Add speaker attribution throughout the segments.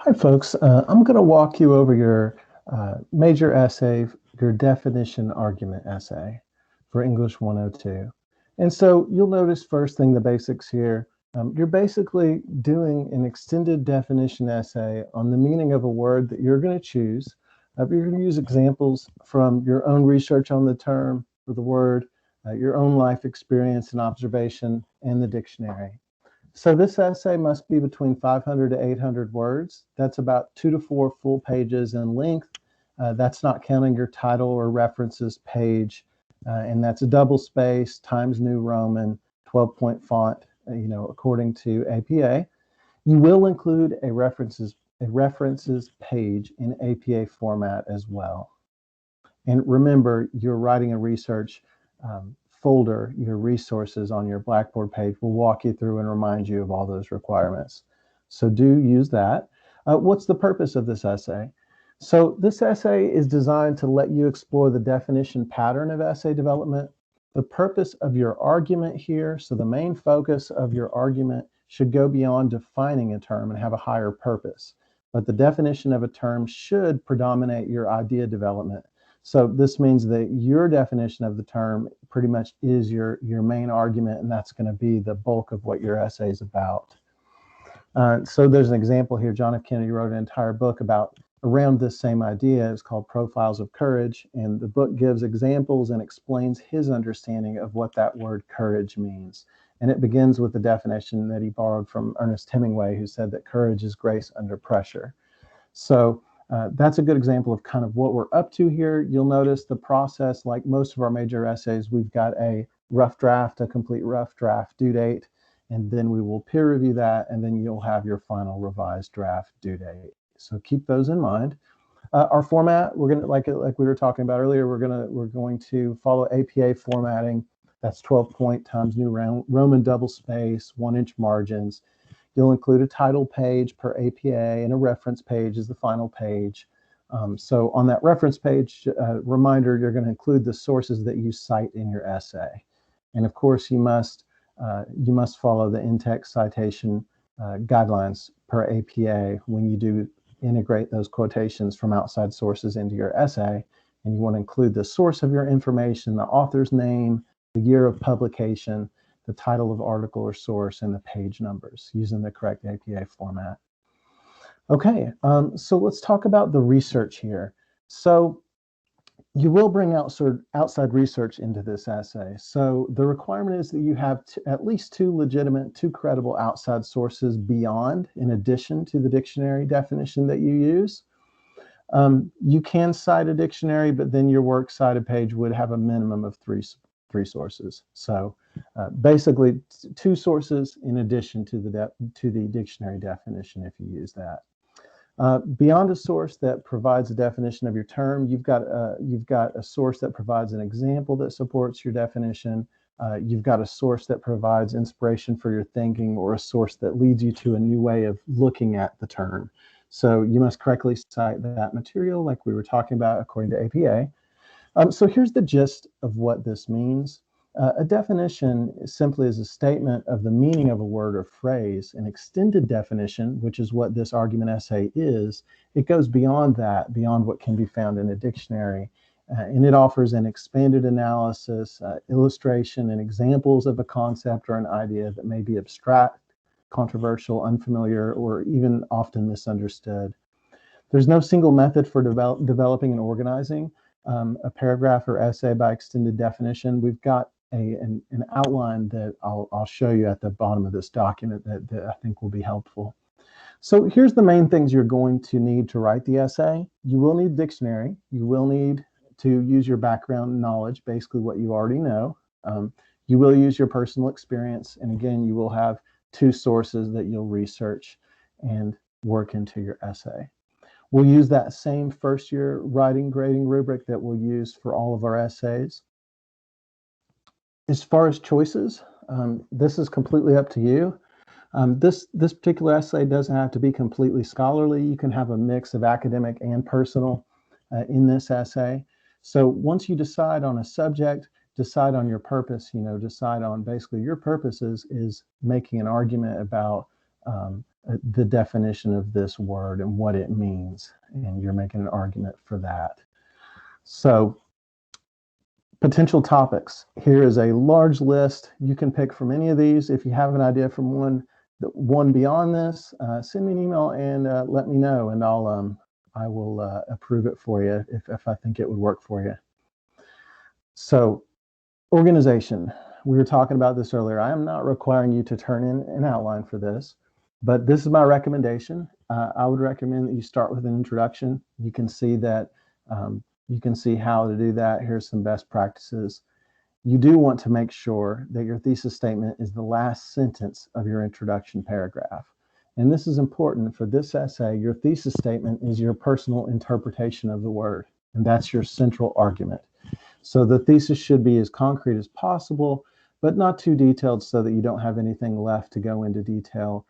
Speaker 1: Hi, folks. I'm going to walk you over your major essay, your definition argument essay for English 102. And so you'll notice first thing, the basics here. You're basically doing an extended definition essay on the meaning of a word that you're going to choose. You're going to use examples from your own research on the term or the word, your own life experience and observation, and the dictionary. So this essay must be between 500 to 800 words. That's about 2 to 4 full pages in length. That's not counting your title or references page. And that's a double space, Times New Roman, 12-point font, according to APA. You will include a references page in APA format as well. And remember, you're writing a research folder, your resources on your Blackboard page will walk you through and remind you of all those requirements. So do use that. What's the purpose of this essay? So this essay is designed to let you explore the definition pattern of essay development. The purpose of your argument here, so the main focus of your argument should go beyond defining a term and have a higher purpose. But the definition of a term should predominate your idea development. So this means that your definition of the term pretty much is your main argument, and that's going to be the bulk of what your essay is about. So there's an example here. John F. Kennedy wrote an entire book around this same idea. It's called Profiles of Courage, and the book gives examples and explains his understanding of what that word courage means. And it begins with the definition that he borrowed from Ernest Hemingway, who said that courage is grace under pressure. So that's a good example of kind of what we're up to here. You'll notice the process, like most of our major essays, we've got a rough draft, a complete rough draft due date, and then we will peer review that, and then you'll have your final revised draft due date. So keep those in mind. Our format, we're gonna like we were talking about earlier, we're going to follow APA formatting. That's 12-point Times New Roman double space, 1-inch margins. You'll include a title page per APA and a reference page is the final page. So on that reference page, reminder, you're going to include the sources that you cite in your essay. And of course, you must follow the in-text citation guidelines per APA when you do integrate those quotations from outside sources into your essay. And you want to include the source of your information, the author's name, the year of publication, the title of article or source, and the page numbers using the correct APA format. Okay, so let's talk about the research here. So you will bring outside research into this essay. So the requirement is that you have at least two legitimate, two credible outside sources beyond, in addition to the dictionary definition that you use. You can cite a dictionary, but then your works cited page would have a minimum of three sources. So basically, two sources in addition to the dictionary definition if you use that. Beyond a source that provides a definition of your term, you've got a source that provides an example that supports your definition. You've got a source that provides inspiration for your thinking, or a source that leads you to a new way of looking at the term. So you must correctly cite that material like we were talking about according to APA. So here's the gist of what this means. A definition simply is a statement of the meaning of a word or phrase. An extended definition, which is what this argument essay is, it goes beyond that, beyond what can be found in a dictionary. And it offers an expanded analysis, illustration, and examples of a concept or an idea that may be abstract, controversial, unfamiliar, or even often misunderstood. There's no single method for developing and organizing a paragraph or essay by extended definition. We've got an outline that I'll show you at the bottom of this document that I think will be helpful. So here's the main things you're going to need to write the essay. You will need a dictionary. You will need to use your background knowledge, basically what you already know. You will use your personal experience. And again, you will have two sources that you'll research and work into your essay. We'll use that same first-year writing grading rubric that we'll use for all of our essays. As far as choices, this is completely up to you. This particular essay doesn't have to be completely scholarly. You can have a mix of academic and personal in this essay. So once you decide on a subject, decide on your purpose, decide on basically your purpose is making an argument about the definition of this word and what it means, and you're making an argument for that. So, potential topics. Here is a large list. You can pick from any of these. If you have an idea from one beyond this, send me an email and let me know, and I will approve it for you if I think it would work for you. So, organization. We were talking about this earlier. I am not requiring you to turn in an outline for this, but this is my recommendation. I would recommend that you start with an introduction. You can see that you can see how to do that. Here's some best practices. You do want to make sure that your thesis statement is the last sentence of your introduction paragraph. And this is important for this essay. Your thesis statement is your personal interpretation of the word, and that's your central argument. So the thesis should be as concrete as possible, but not too detailed so that you don't have anything left to go into detail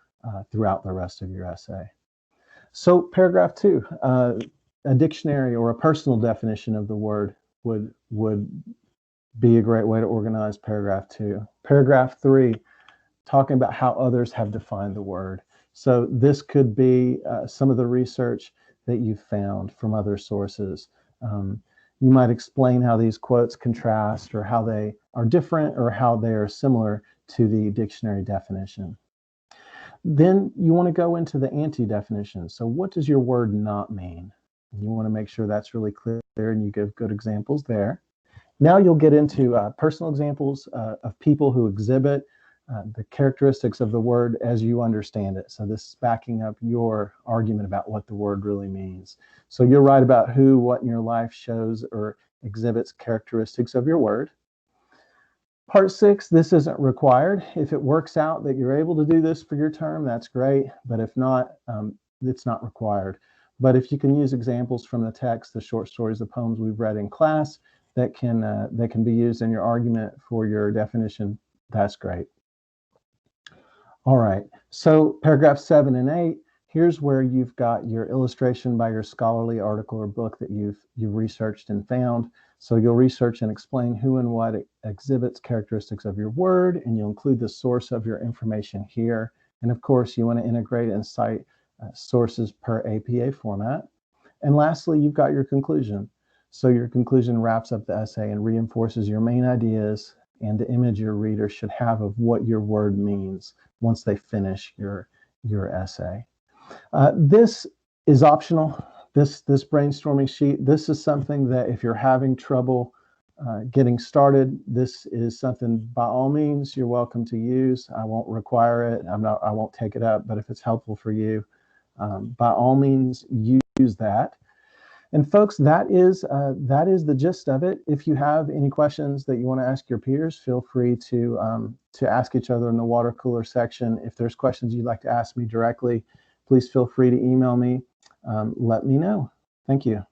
Speaker 1: throughout the rest of your essay. So paragraph 2, a dictionary or a personal definition of the word would be a great way to organize paragraph 2. Paragraph 3, talking about how others have defined the word. So this could be some of the research that you've found from other sources. You might explain how these quotes contrast, or how they are different, or how they are similar to the dictionary definition. Then you want to go into the anti-definition. So what does your word not mean? You want to make sure that's really clear, and you give good examples there. Now you'll get into personal examples of people who exhibit the characteristics of the word as you understand it. So this is backing up your argument about what the word really means. So you'll write about who, what in your life shows or exhibits characteristics of your word. Part 6, this isn't required. If it works out that you're able to do this for your term, that's great. But if not, it's not required. But if you can use examples from the text, the short stories, the poems we've read in class that can be used in your argument for your definition, that's great. All right, so paragraph 7 and 8, here's where you've got your illustration by your scholarly article or book that you've researched and found. So you'll research and explain who and what exhibits characteristics of your word, and you'll include the source of your information here. And of course, you want to integrate and cite sources per APA format. And lastly, you've got your conclusion. So your conclusion wraps up the essay and reinforces your main ideas and the image your reader should have of what your word means once they finish your essay. This is optional. This brainstorming sheet, this is something that if you're having trouble getting started, this is something by all means you're welcome to use. I won't require it. I won't take it up, but if it's helpful for you, by all means use that. And folks, that is the gist of it. If you have any questions that you want to ask your peers, feel free to ask each other in the water cooler section. If there's questions you'd like to ask me directly, please feel free to email me. Let me know. Thank you.